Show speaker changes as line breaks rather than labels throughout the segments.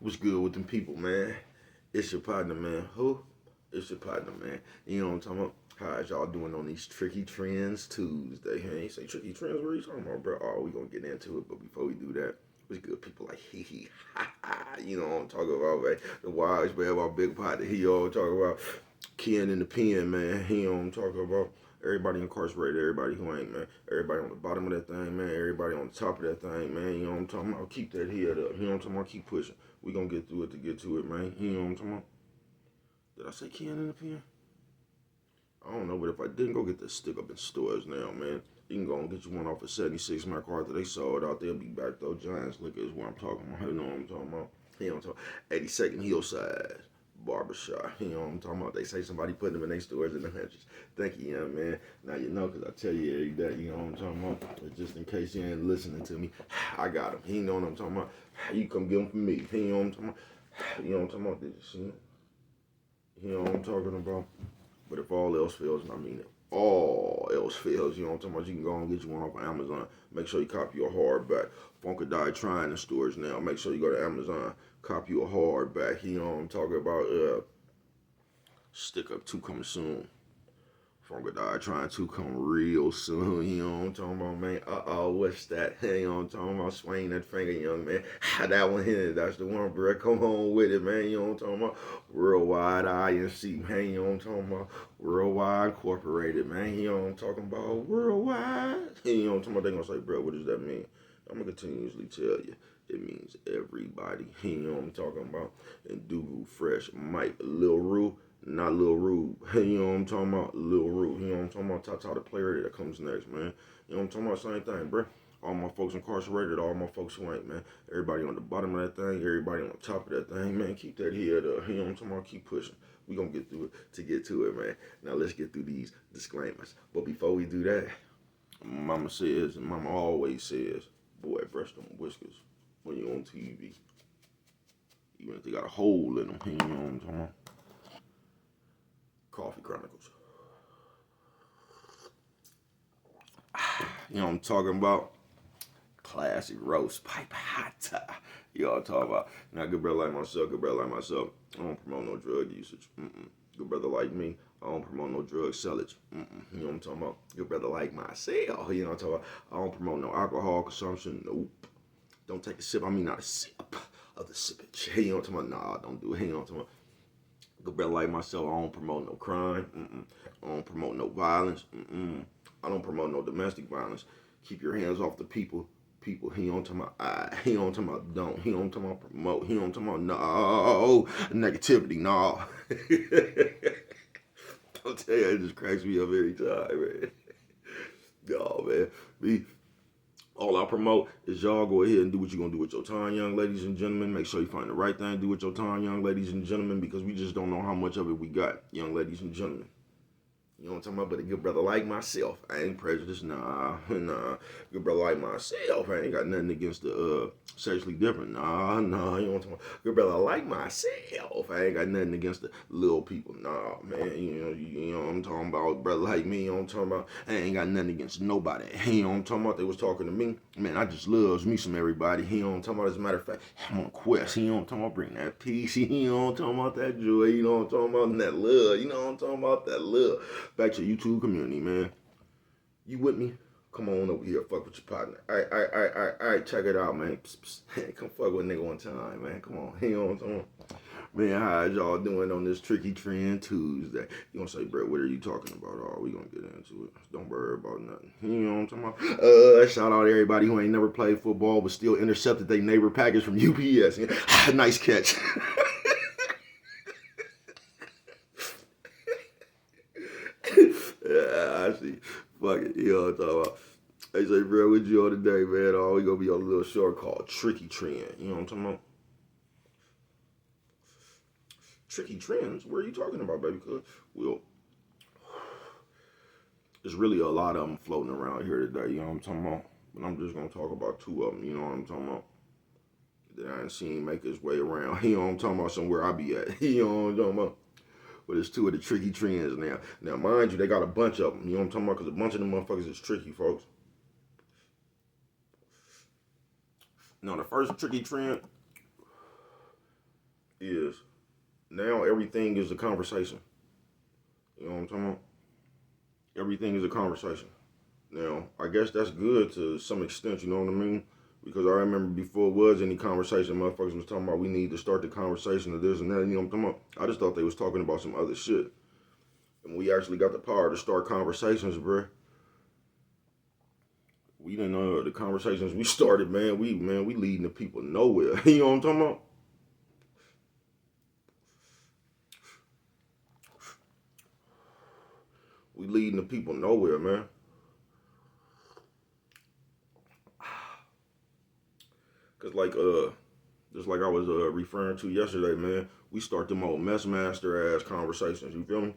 What's good with them people, man? It's your partner, man. Who? It's your partner, man. You know what I'm talking about? How's y'all doing on these Tricky Trends Tuesday? Hey, you say Tricky Trends? What are you talking about, bro? Oh, we gonna get into it, but before we do that, what's good, people? Like hee hee ha ha. You know what I'm talking about, man? The wise man, our big partner. He all talking about Ken in the pen, man. He know what I'm talking about. Everybody incarcerated, everybody who ain't, man. Everybody on the bottom of that thing, man. Everybody on the top of that thing, man. You know what I'm talking about? Keep that head up. You know what I'm talking about? Keep pushing. We gonna get through it to get to it, man. You know what I'm talking about? Did I say Ken in the pen? I don't know, but if I didn't, go get the stick up in stores now, man. You can go and get you one off of 76 MacArthur. They sold out. They'll be back though. Giants Liquor is what I'm talking about. You know what I'm talking about? You know what I'm talking about? 82nd Hillside Barbershop. You know what I'm talking about? They say somebody put them in their stores in the hundreds. Thank you, young man. Now you know, because I tell you every day, you know what I'm talking about? But just in case you ain't listening to me, I got him. He know what I'm talking about. You come get him from me. You know what I'm talking about? You know what I'm talking about? Did you see it? You know what I'm talking about? But if all else fails, and I mean if all else fails, you know what I'm talking about, you can go and get you one off of Amazon. Make sure you copy your hardback. Funkadelic trying in stores now. Make sure you go to Amazon, copy your hardback. You know what I'm talking about? Stick Up 2 coming soon. Funkadelic trying to come real soon. You know what I'm talking about, man? What's that? You know what I'm talking about? Swing that finger, young man. That one here, that's the one, bro. Come on with it, man. You know what I'm talking about? Worldwide INC, man. You know what I'm talking about? Worldwide Incorporated, man. You know what I'm talking about? Worldwide. You know what I'm talking about? They gonna say, bro, what does that mean? I'm gonna continuously tell you. It means everybody. You know what I'm talking about? And Dugu Fresh, Mike, Lil Rue. Not Lil Rude. You know what I'm talking about? Lil Rude. You know what I'm talking about? Tata the player that comes next, man. You know what I'm talking about? Same thing, bro. All my folks incarcerated, all my folks who ain't, man. Everybody on the bottom of that thing, everybody on the top of that thing, man. Keep that head up. You know what I'm talking about? Keep pushing. We gonna get through it to get to it, man. Now let's get through these disclaimers. But before we do that, Mama says, and Mama always says, boy, brush them whiskers when you're on TV. Even if they got a hole in them, you know what I'm talking about? Coffee Chronicles. You know what I'm talking about? Classic roast pipe hot. You know what I'm talking about? Now, good brother like myself, I don't promote no drug usage. Good brother like me, I don't promote no drug sellage. You know what I'm talking about? Good brother like myself, you know what I'm talking about? I don't promote no alcohol consumption. Nope. Don't take a sip. I mean, not a sip of the sippage. You know what I'm talking about? Nah, don't do it. You know what I'm talking about? Good brother like myself, I don't promote no crime. I don't promote no violence. I don't promote no domestic violence. Keep your hands off the people. People, he don't talking about he don't talking about don't, he don't talking about promote, he don't talking about no negativity, no. I'll tell you, it just cracks me up every time, man. No, man. Me, all I promote is y'all go ahead and do what you're gonna do with your time, young ladies and gentlemen. Make sure you find the right thing to do with your time, young ladies and gentlemen, because we just don't know how much of it we got, young ladies and gentlemen. You know what I'm talking about? But a good brother like myself, I ain't prejudiced, nah. Good brother like myself, I ain't got nothing against the sexually different, nah. You know what I'm talking about? Good brother like myself, I ain't got nothing against the little people, nah, man. You know what I'm talking about? Brother like me, you know what I'm talking about? I ain't got nothing against nobody. You know what I'm talking about? They was talking to me, man. I just loves me some everybody. You know what I'm talking about? As a matter of fact, I'm on a quest. You know what I'm talking about? Bring that peace. You know what I'm talking about? That joy. You know what I'm talking about? And that love. You know what I'm talking about? That love. Back to YouTube community, man. You with me? Come on over here, fuck with your partner. All right, check it out, man. Psst, psst. Come fuck with a nigga one time, man. Come on, you know what I'm talking about? Man, how y'all doing on this Tricky Trend Tuesday? You gonna say, bro, what are you talking about? Oh, we gonna get into it. Don't worry about nothing. You know what I'm talking about? Shout out to everybody who ain't never played football but still intercepted their neighbor package from UPS. Nice catch. Yeah, I see. Fuck it. You know what I'm talking about? They say, bro, what you on today, man? Oh, we gonna be on a little short called Tricky Trend. You know what I'm talking about? Tricky trends? Where are you talking about, baby? Cause well, there's really a lot of them floating around here today. You know what I'm talking about? But I'm just gonna talk about two of them. You know what I'm talking about? That I ain't seen make his way around. You know what I'm talking about? Somewhere I be at. You know what I'm talking about? But it's two of the tricky trends now. Now, mind you, they got a bunch of them. You know what I'm talking about? Because a bunch of them motherfuckers is tricky, folks. Now, the first tricky trend is now everything is a conversation. You know what I'm talking about? Everything is a conversation. Now, I guess that's good to some extent, you know what I mean? Because I remember before it was any conversation, motherfuckers was talking about we need to start the conversation of this and that, you know what I'm talking about? I just thought they was talking about some other shit. And we actually got the power to start conversations, bruh. We didn't know the conversations we started, man. We leading the people nowhere. You know what I'm talking about? We leading the people nowhere, man. Cause just like I was referring to yesterday, man, we start them old mess master ass conversations. You feel me?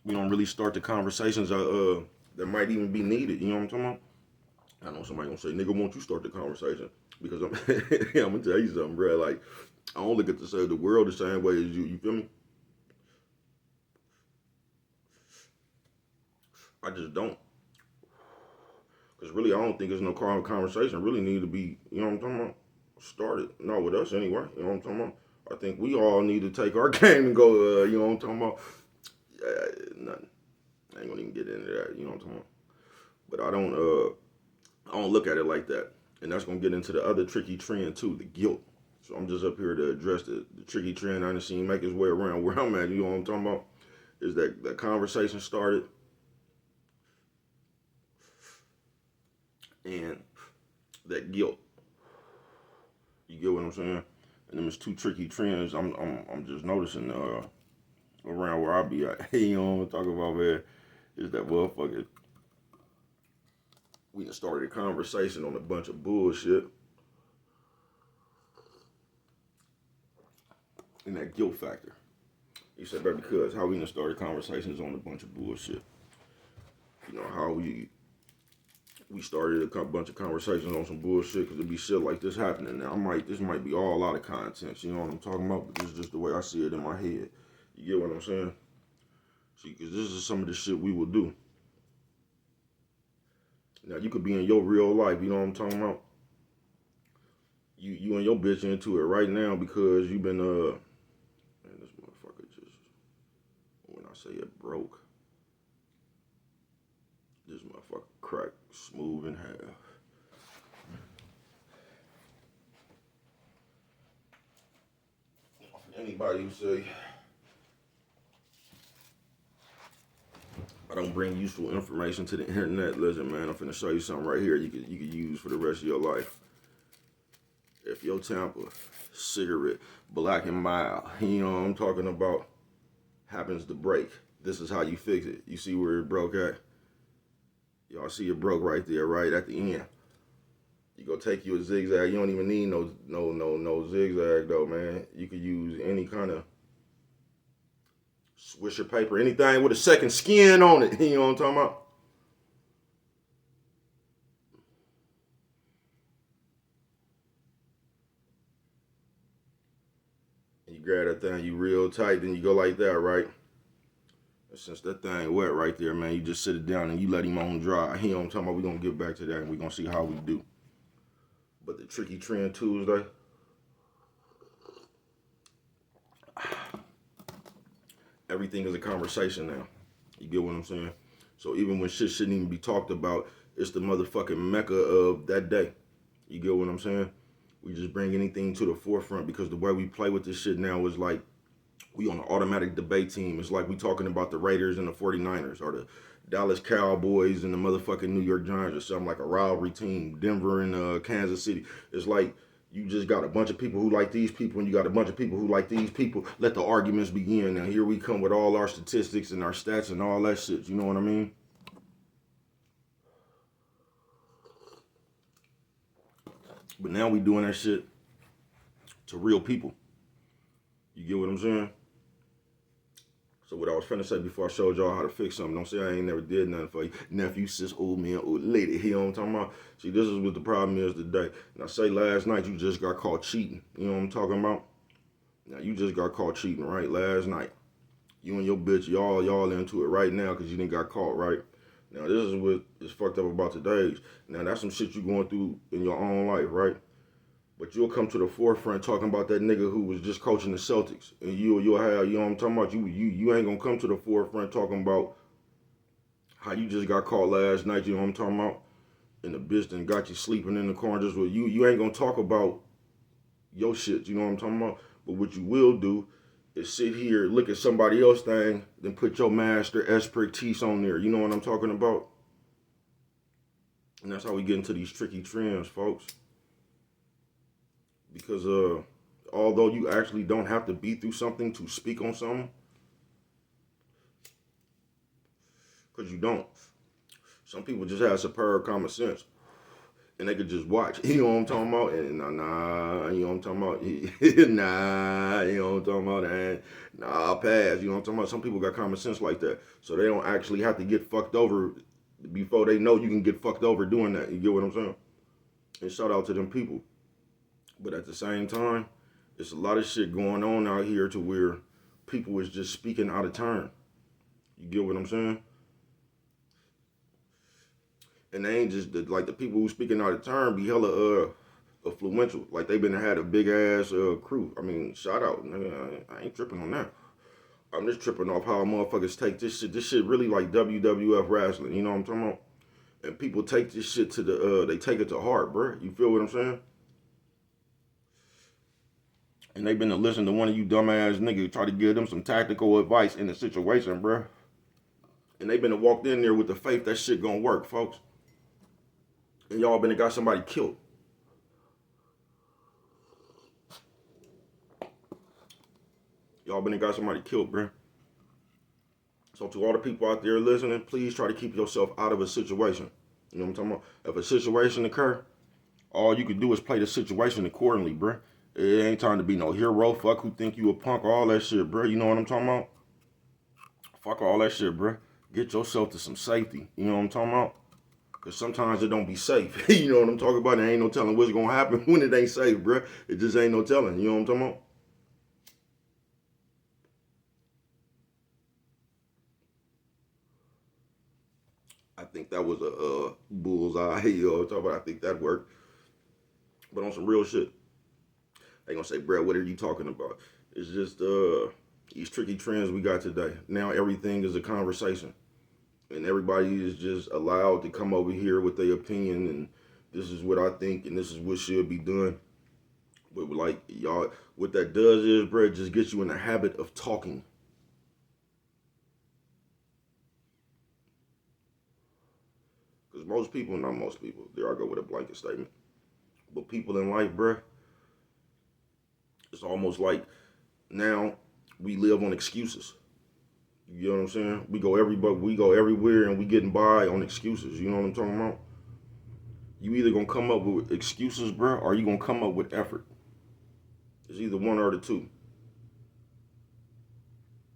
We don't really start the conversations that might even be needed. You know what I'm talking about? I know somebody gonna say, "Nigga, won't you start the conversation?" Because I'm, I'm gonna tell you something, bro. Like I don't look at the world the same way as you. You feel me? I just don't. Because really, I don't think there's no conversation really need to be, you know what I'm talking about, started. Not with us anyway, you know what I'm talking about. I think we all need to take our game and go, you know what I'm talking about. Nothing. I ain't gonna even get into that, you know what I'm talking about. But I don't look at it like that. And that's gonna get into the other tricky trend too, the guilt. So I'm just up here to address the tricky trend I done seen make its way around where I'm at, you know what I'm talking about. Is that conversation started and that guilt. You get what I'm saying? And them is two tricky trends. I'm just noticing around where I be at. You know what I'm talking about, man? Is that motherfucker? We done started a conversation on a bunch of bullshit. And that guilt factor. You said, baby, because how we done started conversations on a bunch of bullshit. You know, how we started a bunch of conversations on some bullshit because there be shit like this happening. Now, this might be all a lot of content, you know what I'm talking about? But this is just the way I see it in my head. You get what I'm saying? See, because this is some of the shit we will do. Now, you could be in your real life, you know what I'm talking about? You and your bitch into it right now because you've been, man, this motherfucker just, when I say it broke, this motherfucker cracked smooth in half. Anybody who say I don't bring useful information to the internet, listen, man, I'm finna show you something right here you could use for the rest of your life. If your temper, cigarette, black and mild, you know what I'm talking about, happens to break, this is how you fix it. You see where it broke at? Y'all see it broke right there, right at the end. You go take you a zigzag. You don't even need no zigzag though, man. You could use any kind of Swisher paper, anything with a second skin on it. You know what I'm talking about? And you grab that thing, you real tight, then you go like that, right? And since that thing wet right there, man, you just sit it down and you let him on dry. You know what I'm talking about? We're going to get back to that and we're going to see how we do. But the Tricky Trend Tuesday, everything is a conversation now. You get what I'm saying? So even when shit shouldn't even be talked about, it's the motherfucking mecca of that day. You get what I'm saying? We just bring anything to the forefront because the way we play with this shit now is like we on an automatic debate team. It's like we talking about the Raiders and the 49ers or the Dallas Cowboys and the motherfucking New York Giants or something, like a rivalry team, Denver and Kansas City. It's like you just got a bunch of people who like these people and you got a bunch of people who like these people. Let the arguments begin. Now here we come with all our statistics and our stats and all that shit. You know what I mean? But now we doing that shit to real people. You get what I'm saying? So what I was finna say before I showed y'all how to fix something, don't say I ain't never did nothing for you. Nephew, sis, old man, old lady. You know what I'm talking about? See, this is what the problem is today. Now say last night you just got caught cheating. You know what I'm talking about? Now you just got caught cheating, right? Last night. You and your bitch, y'all into it right now because you didn't got caught, right? Now this is what is fucked up about today. Now that's some shit you going through in your own life, right? But you'll come to the forefront talking about that nigga who was just coaching the Celtics, and you'll have, you know what I'm talking about. You ain't gonna come to the forefront talking about how you just got caught last night. You know what I'm talking about. And the bitch done got you sleeping in the corners. Well, you ain't gonna talk about your shit. You know what I'm talking about. But what you will do is sit here, look at somebody else's thing, then put your master expertise on there. You know what I'm talking about. And that's how we get into these tricky trends, folks. Because although you actually don't have to be through something to speak on something, because you don't. Some people just have superb common sense, and they could just watch. You know what I'm talking about? And nah, you know what I'm talking about? Nah, you know what I'm talking about? And nah, I'll pass. You know what I'm talking about? Some people got common sense like that, so they don't actually have to get fucked over before they know you can get fucked over doing that. You get what I'm saying? And shout out to them people. But at the same time, there's a lot of shit going on out here to where people is just speaking out of turn. You get what I'm saying? And they ain't just like the people who speaking out of turn be hella influential. Like they been had a big ass crew. I mean, shout out. I ain't tripping on that. I'm just tripping off how motherfuckers take this shit. This shit really like WWF wrestling. You know what I'm talking about? And people take this shit to they take it to heart, bro. You feel what I'm saying? And they been to listen to one of you dumbass niggas try to give them some tactical advice in the situation, bro. And they been to walked in there with the faith that shit gonna work, folks. And y'all been to got somebody killed. Y'all been to got somebody killed, bro. So to all the people out there listening, please try to keep yourself out of a situation. You know what I'm talking about? If a situation occur, all you can do is play the situation accordingly, bro. It ain't time to be no hero. Fuck who think you a punk, all that shit, bro. You know what I'm talking about? Fuck all that shit, bro. Get yourself to some safety. You know what I'm talking about? Because sometimes it don't be safe. You know what I'm talking about? There ain't no telling what's going to happen when it ain't safe, bro. It just ain't no telling. You know what I'm talking about? I think that was a bullseye. You know what I'm talking about? I think that worked. But on some real shit, they gonna say, Brad, what are you talking about? It's just these tricky trends we got today. Now everything is a conversation. And everybody is just allowed to come over here with their opinion, and this is what I think, and this is what should be done. But like y'all, what that does is, bro, it just gets you in the habit of talking. Because most people, not most people, there I go with a blanket statement. But people in life, bro, it's almost like now we live on excuses. You know what I'm saying? We go everywhere, and we getting by on excuses. You know what I'm talking about? You either gonna come up with excuses, bro, or you gonna come up with effort. It's either one or the two.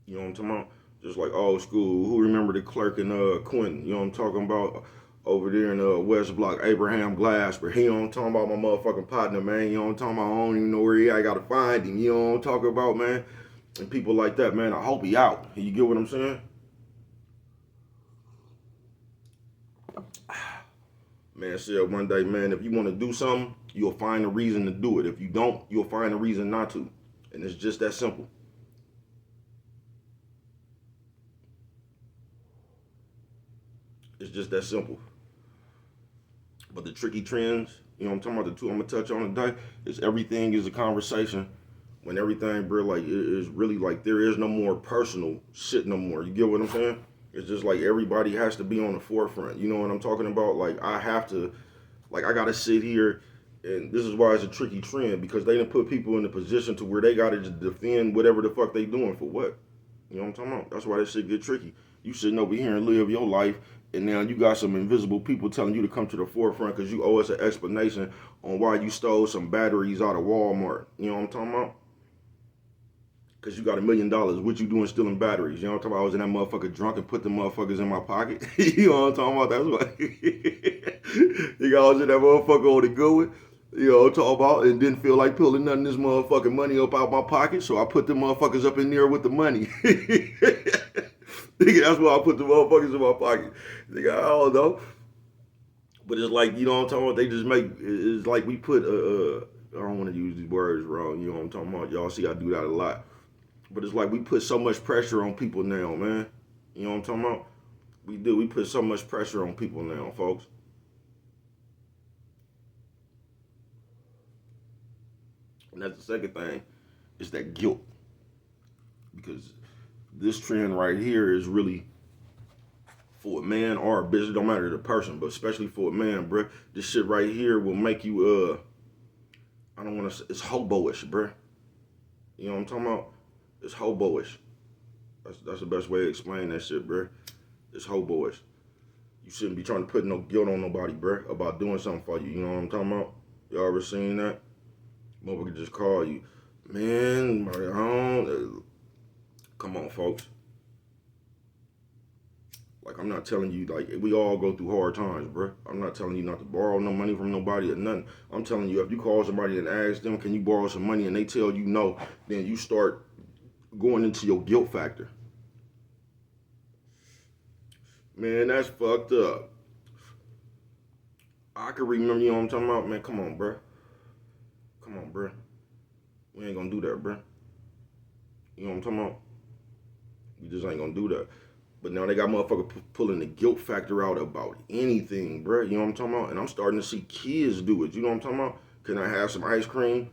You know what I'm talking about? Just like old school. Who remember the clerk in Quentin? You know what I'm talking about? Over there in West Block, Abraham Glasper. He don't talking about my motherfucking partner, man. You know what I'm talking about? I don't even know where he at. I gotta find him. You know what I'm talking about, man? And people like that, man, I hope he out. You get what I'm saying? Man said one day, man, if you want to do something, you'll find a reason to do it. If you don't, you'll find a reason not to. And it's just that simple. It's just that simple. But the tricky trends, you know what I'm talking about, the two I'm going to touch on today, is everything is a conversation. When everything, bro, like, it is really like there is no more personal shit no more. You get what I'm saying? It's just like everybody has to be on the forefront. You know what I'm talking about? Like, I have to, like, I got to sit here, and this is why it's a tricky trend, because they done put people in a position to where they got to just defend whatever the fuck they doing for what. You know what I'm talking about? That's why this shit get tricky. You sitting over here and live your life, and now you got some invisible people telling you to come to the forefront because you owe us an explanation on why you stole some batteries out of Walmart. You know what I'm talking about? Because you got $1 million. What you doing stealing batteries? You know what I'm talking about? I was in that motherfucker drunk and put the motherfuckers in my pocket. You know what I'm talking about? That's what. You got I was in that motherfucker on the good one. You know what I'm talking about? And didn't feel like pulling none of this motherfucking money up out my pocket. So I put the motherfuckers up in there with the money. That's why I put the motherfuckers in my pocket. Nigga, I don't know. But it's like, you know what I'm talking about? They just make, it's like we put I don't want to use these words wrong. You know what I'm talking about? Y'all see I do that a lot. But it's like we put so much pressure on people now, man. You know what I'm talking about? We do. We put so much pressure on people now, folks. And that's the second thing, is that guilt. Because this trend right here is really for a man or a bitch. It don't matter the person, but especially for a man, bruh. This shit right here will make you, I don't want to say, it's hobo-ish, bruh. You know what I'm talking about? It's hobo-ish. That's the best way to explain that shit, bruh. It's hobo-ish. You shouldn't be trying to put no guilt on nobody, bruh, about doing something for you. You know what I'm talking about? Y'all ever seen that? Motherfucker just call you, man, I don't. Come on, folks. Like, I'm not telling you, like, we all go through hard times, bruh. I'm not telling you not to borrow no money from nobody or nothing. I'm telling you, if you call somebody and ask them, can you borrow some money, and they tell you no, then you start going into your guilt factor. Man, that's fucked up. I can remember, you know what I'm talking about? Man, come on, bruh. Come on, bruh. We ain't gonna do that, bruh. You know what I'm talking about? We just ain't gonna do that. But now they got motherfuckers pulling the guilt factor out about anything, bruh. You know what I'm talking about? And I'm starting to see kids do it. You know what I'm talking about? Can I have some ice cream?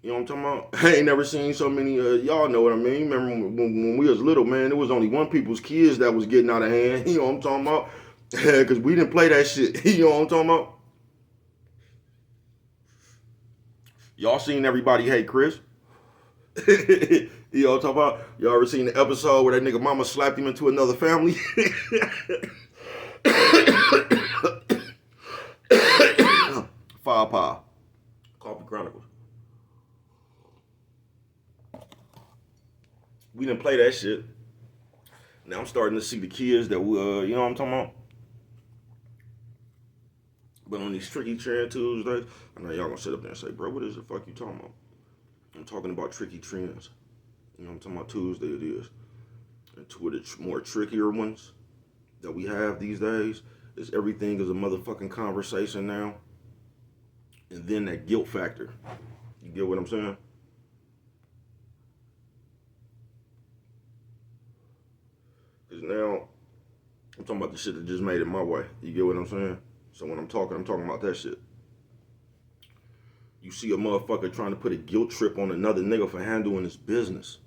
You know what I'm talking about? I ain't never seen so many, y'all know what I mean. Remember when we was little, man, there was only one people's kids that was getting out of hand. You know what I'm talking about? Because we didn't play that shit. You know what I'm talking about? Y'all seen Everybody Hate Chris? You know what I'm talking about? Y'all ever seen the episode where that nigga mama slapped him into another family? Firepower. Coffee Chronicles. We didn't play that shit. Now I'm starting to see the kids that, you know what I'm talking about? But on these Tricky Trend Tuesdays, I know y'all gonna sit up there and say, bro, what is the fuck you talking about? I'm talking about tricky trends. You know what I'm talking about? Tuesday it is. And two of the more trickier ones that we have these days is everything is a motherfucking conversation now. And then that guilt factor. You get what I'm saying? Because now, I'm talking about the shit that just made it my way. You get what I'm saying? So when I'm talking about that shit. You see a motherfucker trying to put a guilt trip on another nigga for handling his business.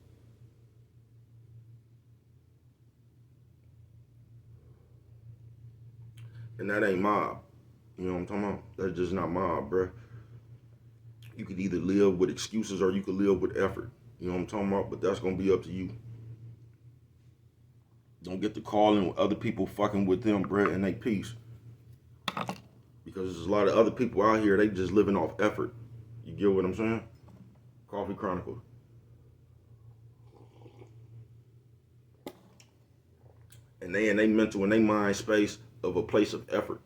And that ain't mob. You know what I'm talking about? That's just not mob, bruh. You could either live with excuses or you could live with effort. You know what I'm talking about? But that's going to be up to you. Don't get to calling with other people fucking with them, bruh, and they peace. Because there's a lot of other people out here, they just living off effort. You get what I'm saying? Coffee Chronicles. And they in they mental and they mind space of a place of effort.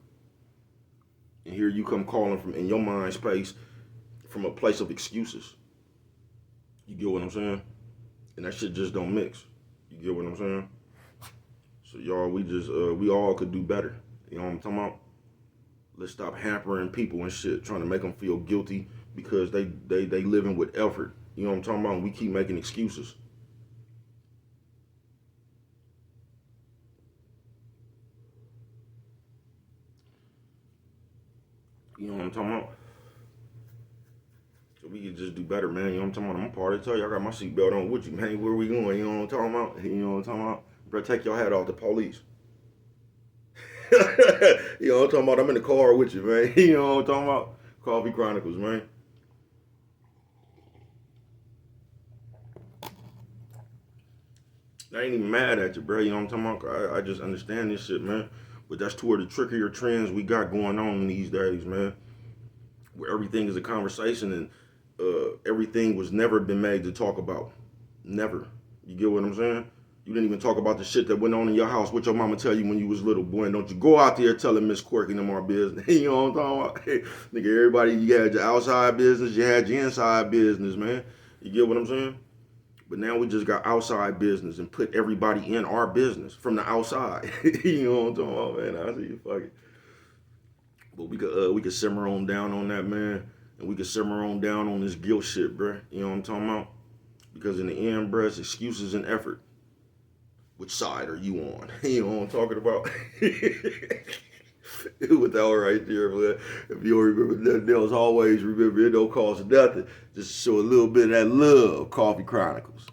And here you come calling from in your mind space from a place of excuses. You get what I'm saying? And that shit just don't mix. You get what I'm saying? So y'all, we all could do better. You know what I'm talking about? Let's stop hampering people and shit, trying to make them feel guilty because they living with effort. You know what I'm talking about? And we keep making excuses. You know what I'm talking about? So we could just do better, man. You know what I'm talking about? I'm part tell you, I got my seatbelt on with you, man. Where we going? You know what I'm talking about? You know what I'm talking about? Bro, take your hat off, the police. You know what I'm talking about? I'm in the car with you, man. You know what I'm talking about? Coffee Chronicles, man. I ain't even mad at you, bro. You know what I'm talking about? I just understand this shit, man. But that's two of the trickier trends we got going on these days, man. Where everything is a conversation and everything was never been made to talk about. Never. You get what I'm saying? You didn't even talk about the shit that went on in your house. What your mama tell you when you was little, boy. And don't you go out there telling Miss Quirky them our business. You know what I'm talking about? Hey, nigga, everybody, you had your outside business, you had your inside business, man. You get what I'm saying? But now we just got outside business and put everybody in our business from the outside. You know what I'm talking about, man? I see you fucking. But we could simmer on down on that, man. and we can simmer on down on this guilt shit, bruh. You know what I'm talking about? Because in the end, bruh, it's excuses and effort. Which side are you on? You know what I'm talking about? With that one right there, man. If you don't remember nothing else, always remember it don't cost nothing. Just show a little bit of that love. Coffee Chronicles.